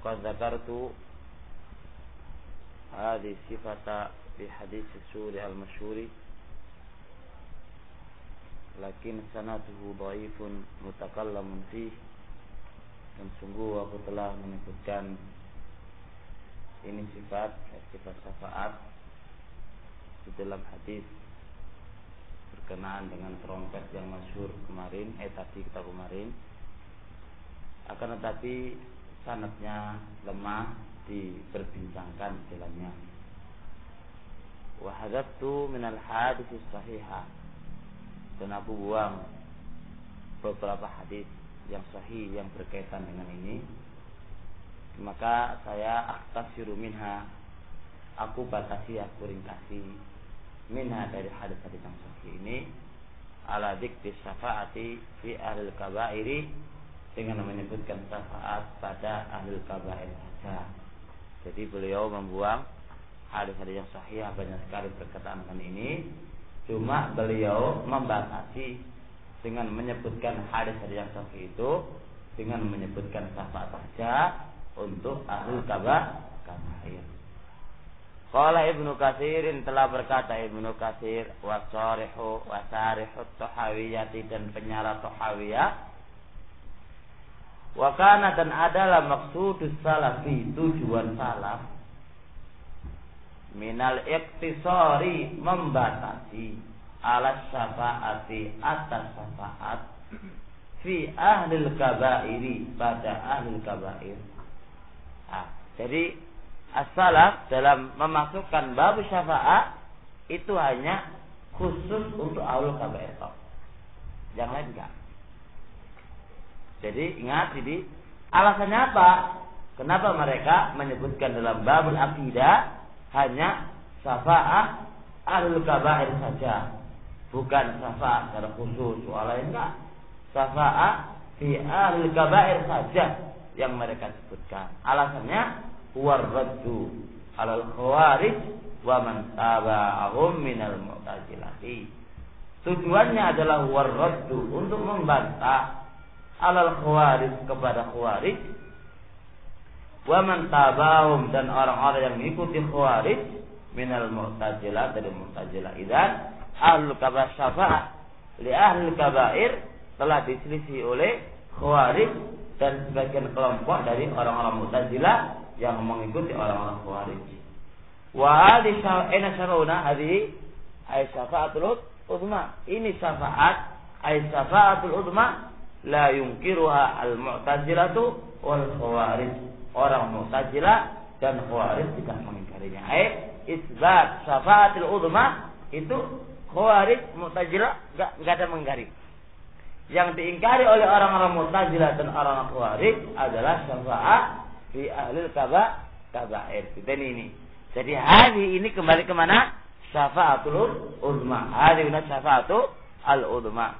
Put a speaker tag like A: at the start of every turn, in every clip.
A: Waqad dzakartu hadhihi sifata fi hadits as-suri al-masyhuri lakin sanaduhu dhaifun mutakallamun fihi. Dan sungguh aku telah menyebutkan ini sifat syafaat di dalam hadis berkenaan dengan trompet yang masyhur kemarin, tadi kita kemarin. Akan tetapi sanadnya lemah, diperbincangkan dalamnya. Wa hadzabtu minal hadits sahihah, dan aku buang beberapa hadis yang sahih yang berkaitan dengan ini. Maka saya akhtasiru minha, aku batasi, aku ringkasi minha dari hadis-hadis yang sahih ini ala dzikri syafaati fi ahlil kabairi, dengan menyebutkan syafaat pada ahlul kabair saja. Jadi beliau membuang hadis-hadis yang sahih, banyak sekali berkaitan dengan ini. Cuma beliau membatasi dengan menyebutkan hadis-hadis yang sahih itu dengan menyebutkan syafaat saja untuk ahlul kabair. Qala Ibnu Katsirin, telah berkata Ibnu Katsir, wasarihu Tahawiyati, dan penyarah Tahawiyah, wa kana, dan adalah maksudus salafi, tujuan salaf, minal iktisari, membatasi, ala syafaati, atas syafaat, fi ahlil kabairi, pada ahlil kabair. Jadi as-salaf dalam memasukkan bab syafaat itu hanya khusus untuk ahlul kabair, yang lain enggak. Jadi ingat, jadi alasannya apa? Kenapa mereka menyebutkan dalam babul aqidah hanya syafaat ahlul kabair saja, bukan syafaat secara khusus soal lain enggak. Syafaat fi ahlul kabair saja yang mereka sebutkan. Alasannya huwar raddu alal khawarij wa man tabi'ahum minal mu'tazilati. Tujuannya adalah huwar raddu, untuk membantah alal khawarij, kepada khawarij, wa man tabi'ahum, dan orang-orang yang mengikuti khawarij, minal mu'tazilah, dari mu'tazilah. Idzan ahlul kabair syafaat li ahlul kabair telah diselisih oleh khawarij dan sebagian kelompok dari orang-orang mu'tazilah yang mengikuti orang-orang khawarij. Wa hadhihi syafa'una, hadhihi ay syafa'atul uzma, ini syafaat ay syafa'atul uzma, la yungkiruha al-mu'tazilatu wal khawarij. Orang mu'tazilah dan khawarij tidak mengingkarinya. Isbat syafa'atul uzma itu khawarij, mu'tazilah enggak ada mengingkari. Yang diingkari oleh orang-orang mu'tazilah dan orang-orang khawarij adalah syafaat fi ahlil kabair. Kita ini. Jadi hari ini kembali ke mana? Syafa'atul uzma. Hari ini syafa'atul al-uzma.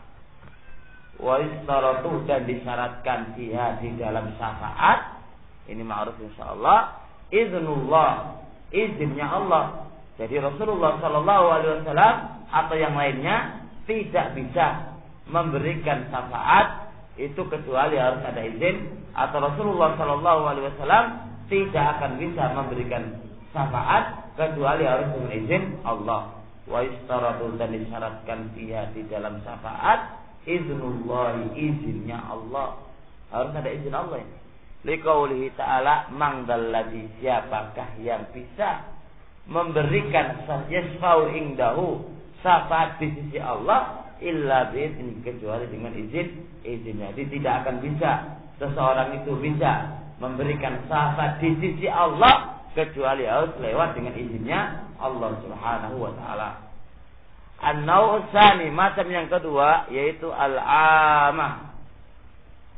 A: Wa istaratu, dan disyaratkan dia di dalam syafaat ini ma'ruf insyaallah, iznullah, izinnya Allah. Jadi Rasulullah sallallahu alaihi wasallam atau yang lainnya tidak bisa memberikan syafaat itu kecuali harus ada izin, atau Rasulullah sallallahu alaihi wasallam tidak akan bisa memberikan syafaat kecuali harus dengan izin Allah. Wa istaratu, dan disyaratkan dia di dalam syafaat iznullah, izinnya Allah, harus ada izin Allah ini. Liqaulihi ta'ala, man dalladzi, siapakah yang bisa memberikan yasfa'u indahu, syafaat di sisi Allah, illa bi'izni, kecuali dengan izinnya. Jadi tidak akan bisa seseorang itu bisa memberikan syafaat di sisi Allah kecuali harus lewat dengan izinnya Allah Subhanahu wa taala. An-naw' tsani, macam yang kedua yaitu al-'amah,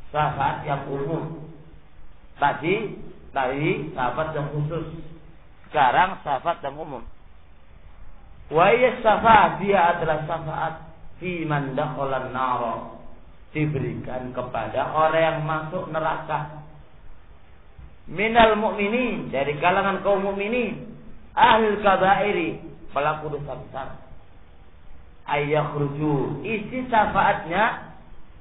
A: syafaat yang umum. Tadi syafaat yang khusus, sekarang syafaat yang umum. Wa hiya syafaat, dia adalah syafaat fi man dakhala an-nar, diberikan kepada orang yang masuk neraka, minal mu'minin, dari kalangan kaum mukminin, ahlul kabairi, pelaku dosa besar. Ayakhruju, isi syafaatnya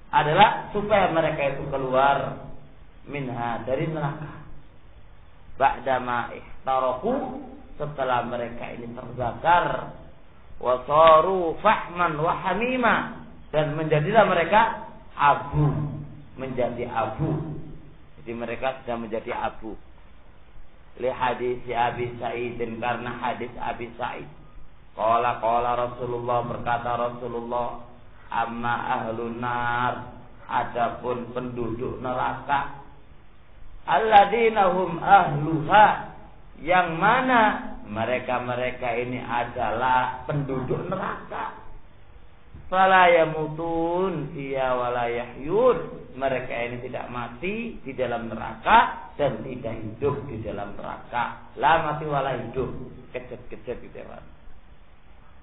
A: adalah supaya mereka itu keluar minha, dari neraka. ba'dama ihtaraku, setelah mereka ini terbakar, wa saru fahman wa hamima, dan menjadilah mereka abu, menjadi abu. Jadi mereka sudah menjadi abu. Li hadis Abi Sa'id, karena hadis Abi Sa'id. Qala Rasulullah, berkata Rasulullah, amma ahlun nar, adapun penduduk neraka, alladzina hum ahluha, yang mana mereka ini adalah penduduk neraka. Fala yamutun fiha wala yahyun, mereka ini tidak mati di dalam neraka dan tidak hidup di dalam neraka. La mati wala hidup, kejut-kejut gitu ya.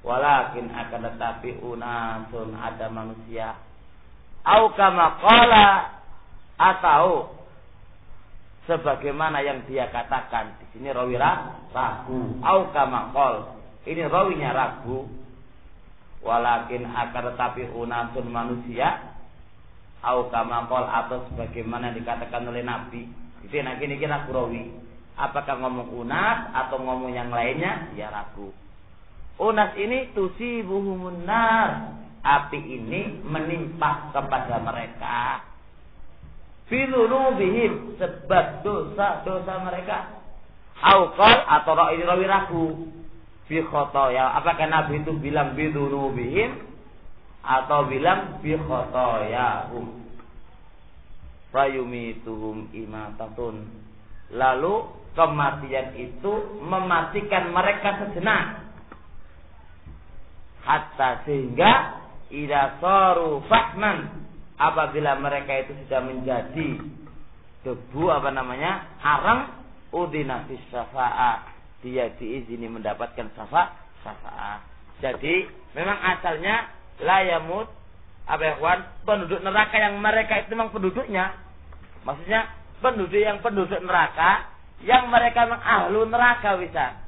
A: Walakin akan tetapi unasun, ada manusia, au kama qala, atau sebagaimana yang dia katakan. Di sini rawi ragu, au kama qol, ini rawinya ragu. Walakin akan tetapi unasun, manusia, au kama qol, atau sebagaimana dikatakan oleh Nabi. Jadi nak ini kira rawi, apakah ngomong unas atau ngomong yang lainnya, dia ragu. Unas ini tusibuhumun nar, api ini menimpa kepada mereka. Filunubihim, sebab dosa mereka. Aukal, atau ini rawi ragu, bi khotoya, apakah Nabi itu bilang bidunubihim atau bilang bi khotoyahum. Fayumituhum imatatun, lalu kematian itu mematikan mereka sejenak, hatta sehingga idza saru fahman, apabila mereka itu sudah menjadi debu, arang, udina fis syafa'ah, dia diizini mendapatkan syafa'ah. Jadi memang asalnya la yamut penduduk neraka, yang mereka itu memang penduduknya, maksudnya penduduk neraka yang mereka memang ahlu neraka bisa.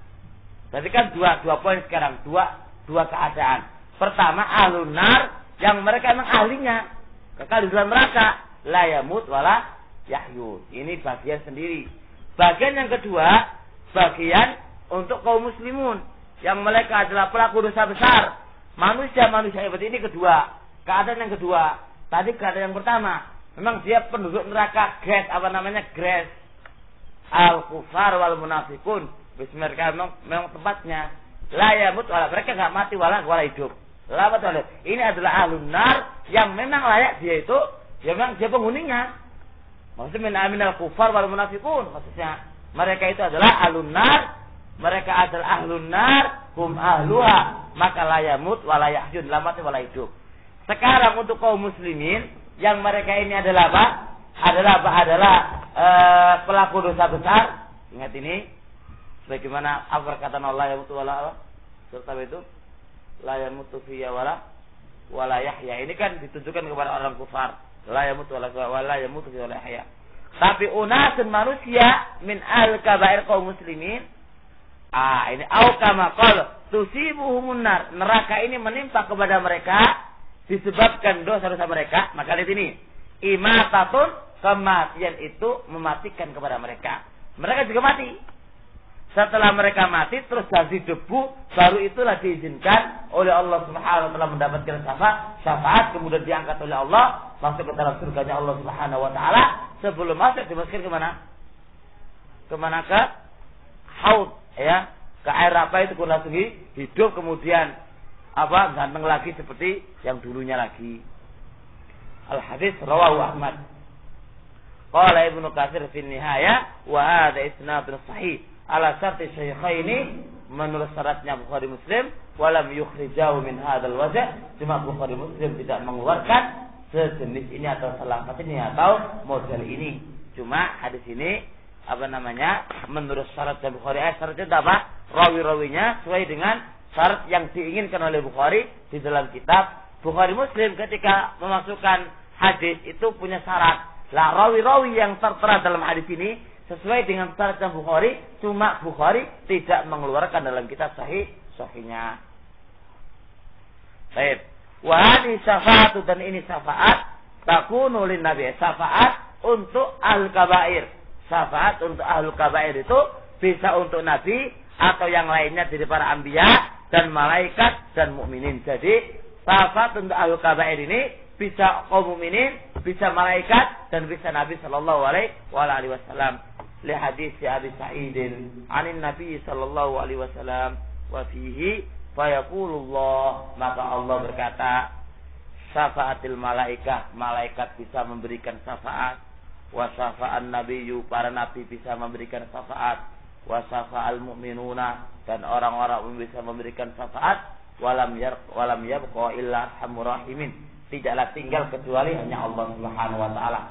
A: Jadi kan dua poin sekarang, dua keadaan. Pertama ahlun nar, yang mereka memang ahlinya, kekal di dalam neraka, la yamut wala yahyun. Ini bagian sendiri. Bagian yang kedua, bagian untuk kaum muslimun, yang mereka adalah pelaku dosa besar, manusia hebat. Ini kedua, keadaan yang kedua. Tadi keadaan yang pertama, memang dia penduduk neraka, Gres al-kufar wal munafikun, mereka memang tempatnya. La yamut wala, mereka enggak mati wala hidup. La betul. Ini adalah ahlun nar, yang memang layak dia itu, memang dia penghuninya. Maksudnya minal kufar wal munafikun, maksudnya mereka itu adalah ahlun nar, mereka adalah ahlun nar, hum ahluha, maka la yamut wala yahyun, la mati wala hidup. Sekarang untuk kaum muslimin, yang mereka ini adalah apa? Adalah pelaku dosa besar. Ingat ini, sebagaimana perkataan Allah yamutu wala serta itu la yamutu fiya wala yahya. Ini kan ditujukan kepada orang kufar. La yamutu wala yamutu fiya wala yahya. Tapi unasun manusia min al-kabair kaum muslimin. Ini au kama qala tusibuhumun nar. Neraka ini menimpa kepada mereka disebabkan dosa-dosa mereka. Maka lihat ini, imatatun, kematian itu mematikan kepada mereka. Mereka juga mati. Setelah mereka mati terus jadi debu, baru itulah diizinkan oleh Allah Subhanahu wa taala mendapatkan syafaat, kemudian diangkat oleh Allah masuk ke dalam surganya Allah Subhanahu wa taala. Sebelum masuk dimasukkan kemana? Ke haud, ya, ke air apa itu langsung hidup, kemudian ganteng lagi seperti yang dulunya lagi. Al hadis rawahu Ahmad. Qala Ibnu Katsir fi Nihaya wa hadha isnadun sahih ala syarti syaikhaini, menurut syaratnya Bukhari Muslim, walam yukhrijahu min hadzal wajh, cuma Bukhari Muslim tidak mengeluarkan sejenis ini atau salah satu ini atau model ini. Cuma hadis ini menurut syaratnya Bukhari, syaratnya apa? Rawi-rawinya sesuai dengan syarat yang diinginkan oleh Bukhari di dalam kitab. Bukhari Muslim ketika memasukkan hadis itu punya syarat. Lah rawi-rawi yang tertera dalam hadis ini sesuai dengan syaratnya Bukhari, cuma Bukhari tidak mengeluarkan dalam kitab sahihnya. Baik. Wa hadhihi syafaatu, dan ini syafaat takunu lin nabi, syafaat untuk al-kabair, Syafaat untuk ahlul kabair itu bisa untuk nabi atau yang lainnya dari para anbiya dan malaikat dan mukminin. Jadi syafaat untuk ahlul kabair ini bisa kaum mukminin, bisa malaikat dan bisa Nabi sallallahu alaihi wasallam. Li hadis Abi Sa'id anin Nabi sallallahu alaihi wasallam wa fihi fayaqulullah, maka Allah berkata, syafaatil malaikah, malaikat bisa memberikan syafaat, wa syafa'an nabiyyu, para nabi bisa memberikan syafaat, wa syafa'al mu'minuna, dan orang-orang bisa memberikan syafaat, walam yabqa illa arhamur rahimin, tidaklah tinggal kecuali hanya Allah Subhanahu wa taala.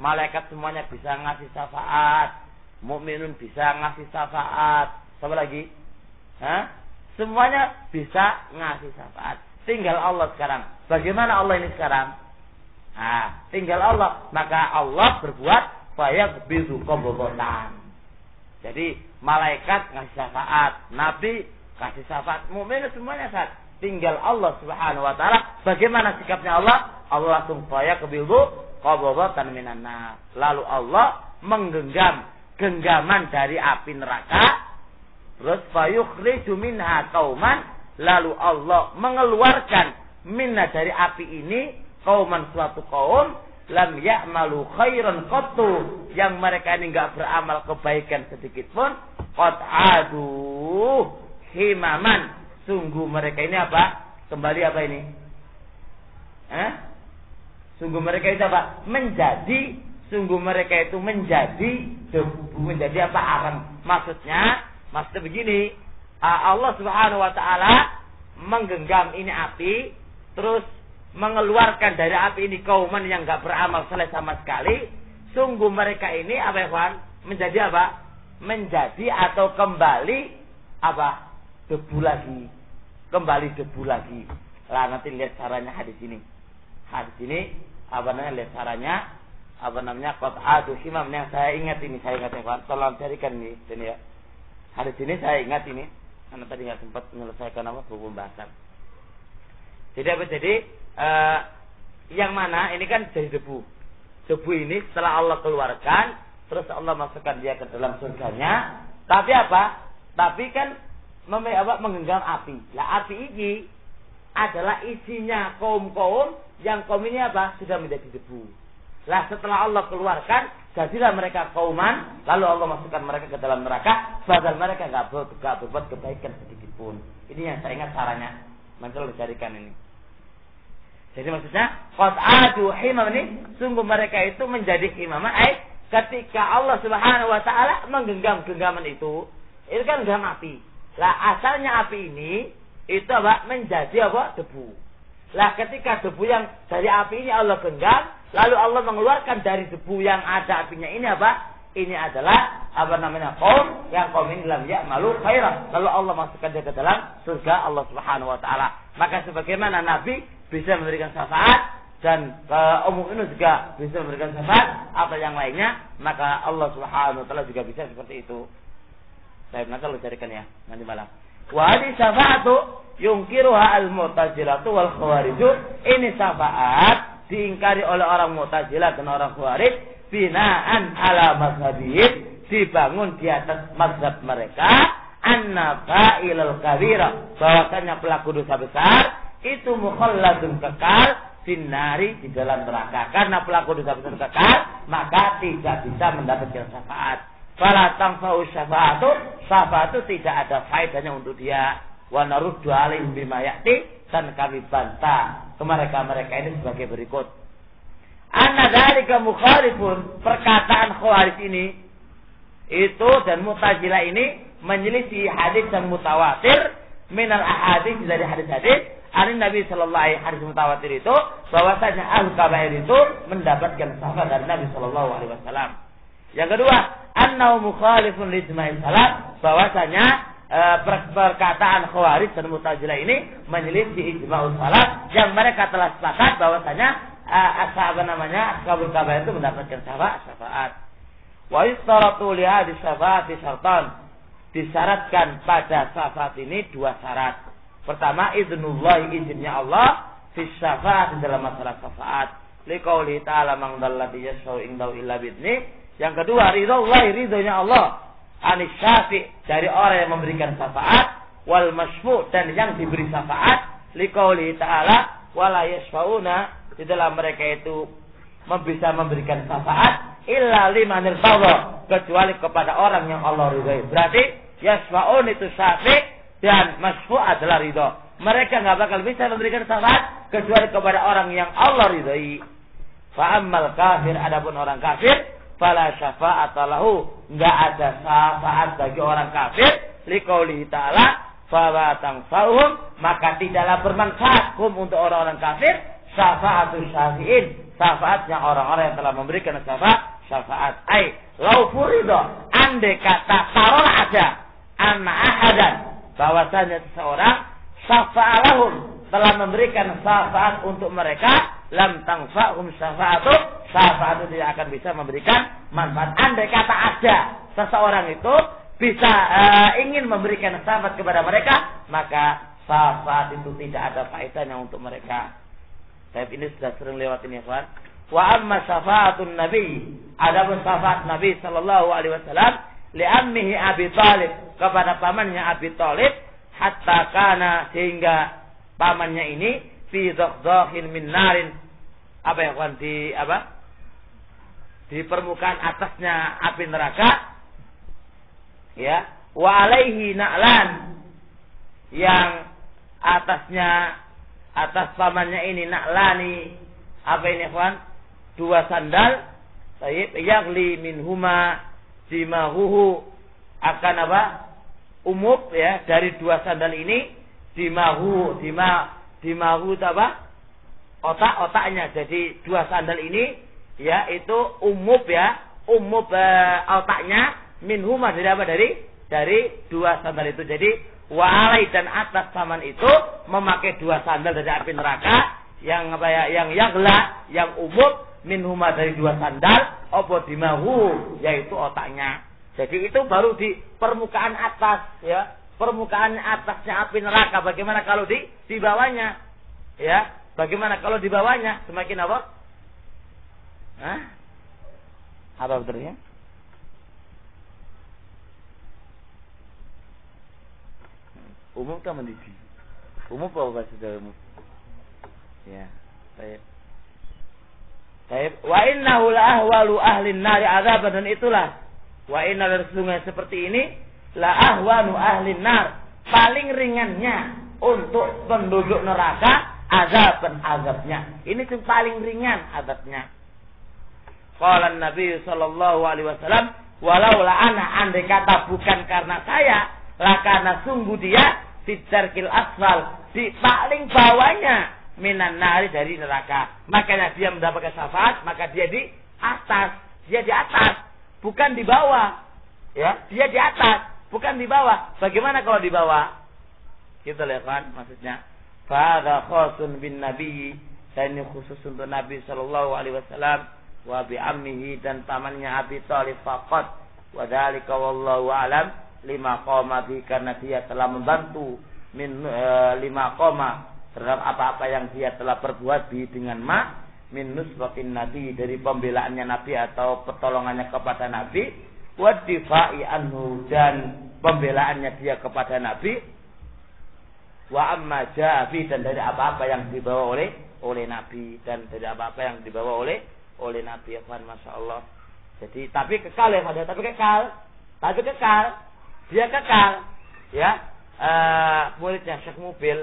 A: Malaikat semuanya bisa ngasih syafaat, mukminun bisa ngasih syafaat. Siapa lagi? Semuanya bisa ngasih syafaat. Tinggal Allah sekarang. Bagaimana Allah ini sekarang? Tinggal Allah. Maka Allah berbuat fayaqbidu qabdatan. Jadi malaikat ngasih syafaat, nabi kasih syafaat, mukmin semuanya syafaat. Tinggal Allah Subhanahu wa taala. Bagaimana sikapnya Allah? Allah langsung fayaqbidu qabdatan minan nar. Lalu Allah menggenggam genggaman dari api neraka. Terus fayukhriju minha qauman, lalu Allah mengeluarkan minna dari api ini qauman, suatu kaum lam ya'malu khairan qattu, yang mereka ini enggak beramal kebaikan sedikit pun, qad adu himaman, sungguh mereka ini apa? Kembali apa ini? Sungguh mereka itu apa? Sungguh mereka itu menjadi debu, menjadi apa? Arang. Maksudnya begini, Allah Subhanahu wa taala menggenggam ini api, terus mengeluarkan dari api ini kauman yang enggak beramal saleh sama sekali. Sungguh mereka ini apa ya, Tuhan? Menjadi apa? Menjadi atau kembali apa? Debu lagi. Kembali debu lagi. Lah nanti lihat caranya hadis ini. Hadis ini lihat caranya qat'atu himam yang saya ingat ya, Tuhan. Tolong carikan ini sini ya. Hadis ini saya ingat ini, karena tadi nggak sempat menyelesaikan buku pembahasan. Jadi yang mana ini kan jadi debu. Debu ini setelah Allah keluarkan, terus Allah masukkan dia ke dalam surganya. Tapi apa? Tapi kan menggenggam api. Lah api ini adalah isinya kaum-kaum yang kaum ini apa? Sudah menjadi debu. Lah setelah Allah keluarkan, jadilah mereka kauman, lalu Allah masukkan mereka ke dalam neraka, padahal mereka enggak berbuat kebaikan sedikit pun. Ini yang saya ingat caranya. Mantul dicarikan ini. Jadi maksudnya qat'atu himam ini, sungguh mereka itu menjadi himama, ketika Allah Subhanahu wa taala menggenggam genggaman itu kan genggam api. Lah asalnya api ini itu apa? Menjadi apa? Debu. Lah ketika debu yang dari api ini Allah genggam, lalu Allah mengeluarkan dari debu yang ada apinya ini apa? Ini adalah kaum yang kaum ini lam ya'malu khairan. Lalu Allah masukkan dia ke dalam surga Allah Subhanahu wa taala. Maka sebagaimana Nabi bisa memberikan syafaat dan umum ini juga bisa memberikan syafaat atau yang lainnya, maka Allah Subhanahu wa taala juga bisa seperti itu. Saya nanti lo carikan ya nanti malam. Wa hadis syafaatu yungkiruha al-mu'tazilatu wal khawariju. Ini syafaat diingkari oleh orang Mu'tazilah dan orang Khawarij, binaan ala mazhabihim, dibangun di atas mazhab mereka, anna fa'ilal kabira, bahwasanya pelaku dosa besar itu mukhalladun kekal finari, di dalam neraka. Karena pelaku dosa besar kekal, maka tidak bisa mendapatkan syafaat. Fala tanfa'u syafaatu tidak ada faedahnya untuk dia. Wa naruddu alaihim bima ya'ti, dan kami bantah ke mereka ini sebagai berikut. Anna dzalika mukhalifun, perkataan Khawarij ini itu dan Mu'tazilah ini menyelisih hadis yang mutawatir minal ahadits, dari hadis-hadis dari Nabi sallallahu alaihi wasallam. Hadis mutawatir itu bahwasanya ahlul kabair itu mendapatkan syafaat dari Nabi sallallahu alaihi wasallam. Yang kedua, annahu mukhalifun li ijma'is salaf, bahwasanya perkataan Khawarij dan Mu'tazilah ini menyelisih ijma'ul salaf yang mereka telah sepakat bahwasanya ashabul kabair itu mendapatkan syafaat. Wa yustaratu li hadhihi syafaati syartan, disyaratkan pada syafaat ini dua syarat. Pertama, iznullah, izinnya Allah fi syafaat, dalam masalah syafaat. Liqauli ta'ala man dzalladzi yashfa'u indahu illa bi'idznih, Yang kedua, ridhonya Allah. Anis syafi' dari orang yang memberikan syafaat, wal masfu' dan yang diberi syafaat, liqaulihi ta'ala wala yasfauna, di dalam mereka itu bisa memberikan syafaat illa liman irtadha, kecuali kepada orang yang Allah ridhai. Berarti yasfaun itu syafi' dan masfu' adalah ridho. Mereka enggak bakal bisa memberikan syafaat kecuali kepada orang yang Allah ridhai. Fa ammal kafir, adapun orang kafir, fala syafa'ata lahu, enggak ada syafaat bagi orang kafir, liqaulihi ta'ala fala tanfa'uhum, maka tidaklah bermanfaat untuk orang-orang kafir syafa'atul syafi'in, syafaatnya orang-orang yang telah memberikan syafaat. Ai lau furido, andai kata taruh ada anna ahadan, bahwasanya seseorang syafa'alahum, telah memberikan syafaat untuk mereka, lam tanfa'hum syafaat itu tidak akan bisa memberikan manfaat. Andai kata ada seseorang itu bisa ingin memberikan syafaat kepada mereka, maka syafaat itu tidak ada faedahnya untuk mereka. Tapi ini sudah sering lewat ini, ya. Wa amma syafaatun nabi, adapun syafaat Nabi sallallahu alaihi wasallam li ammihi Abi Thalib, kepada pamannya Abi Thalib, hatta kana, sehingga pamannya ini fi dhakhin min narin, apa ya kawan, di permukaan atasnya api neraka, ya, wa alaihi na'lan, yang atas pamannya ini na'lani, apa ini kawan, 2 sandal, tayyib, yaghli minhuma dimahuhu, akan apa, umub, ya, dari 2 sandal ini dimahu apa, otaknya. Jadi 2 sandal ini, ya, itu umub, ya, otaknya minhuma, dari apa, dari 2 sandal itu. Jadi wa alai, dan atas paman itu memakai 2 sandal dari api neraka, yang apa ya, yang yaghla, yang umub, minhuma, dari 2 sandal, opo dimahu, yaitu otaknya. Jadi itu baru di permukaan atas, ya, permukaan atasnya api neraka. Bagaimana kalau di bawahnya, ya? Bagaimana kalau di bawahnya? Semakin apa? Hah? Apa betulnya? Umum kan mendidih. Umum apa bahasa umum? Ya, baik. Baik. Wa innahu la ahwalu ahlin nari azaban, dan itulah, wa inna rasulullah seperti ini, la ahwanu ahlin nar, paling ringannya untuk penduduk neraka azabnya. Ini tuh paling ringan azabnya. Qala Nabi sallallahu alaihi wasallam, walau la ana, andai kata bukan karena saya, lakana sungguh dia fitarkil asfal, di paling bawahnya, minan nari, dari neraka. Makanya dia mendapatkan syafaat, maka dia di atas, bukan di bawah. Ya, dia di atas, bukan di bawah. Bagaimana kalau di bawah? Kita lihat kan maksudnya. Fa'adha khasun bin Nabi, dan ini khusus untuk Nabi sallallahu alaihi wasallam, wa bi ammihi, dan pamannya Abi Thalib faqat, wa dzalika wallahu alam, lima qoma bi, karena dia telah membantu lima qoma, terhadap apa-apa yang dia telah perbuat bi, dengan min nusratin Nabi, dari pembelaannya Nabi atau pertolongannya kepada Nabi, wa difa'i anhu, dan pembelaannya dia kepada Nabi, wa amma ja'afi, dan dari apa-apa yang dibawa oleh Nabi, dan dari apa-apa yang dibawa oleh Nabi. Masya Allah. Jadi tapi kekal, ya, tapi kekal, dia kekal, ya. Muridnya Syekh Mubil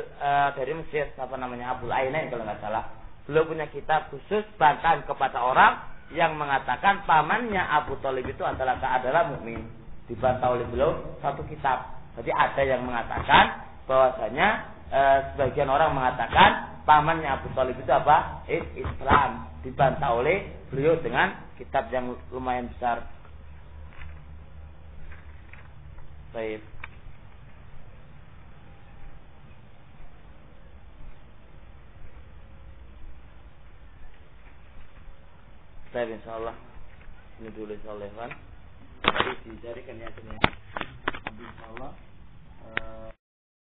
A: dari Mesir, apa namanya, Abul Ainain kalau nggak salah, beliau punya kitab khusus bantahan kepada orang yang mengatakan pamannya Abu Thalib itu adalah mukmin. Dibantah oleh beliau satu kitab. Jadi ada yang mengatakan bahwasanya sebagian orang mengatakan pamannya Abu Thalib itu apa? Islam. Dibantah oleh beliau dengan kitab yang lumayan besar. Baik. Baik, insyaallah ini dulu, insyaallah kan. Jadi dicarikan ya, insyaallah.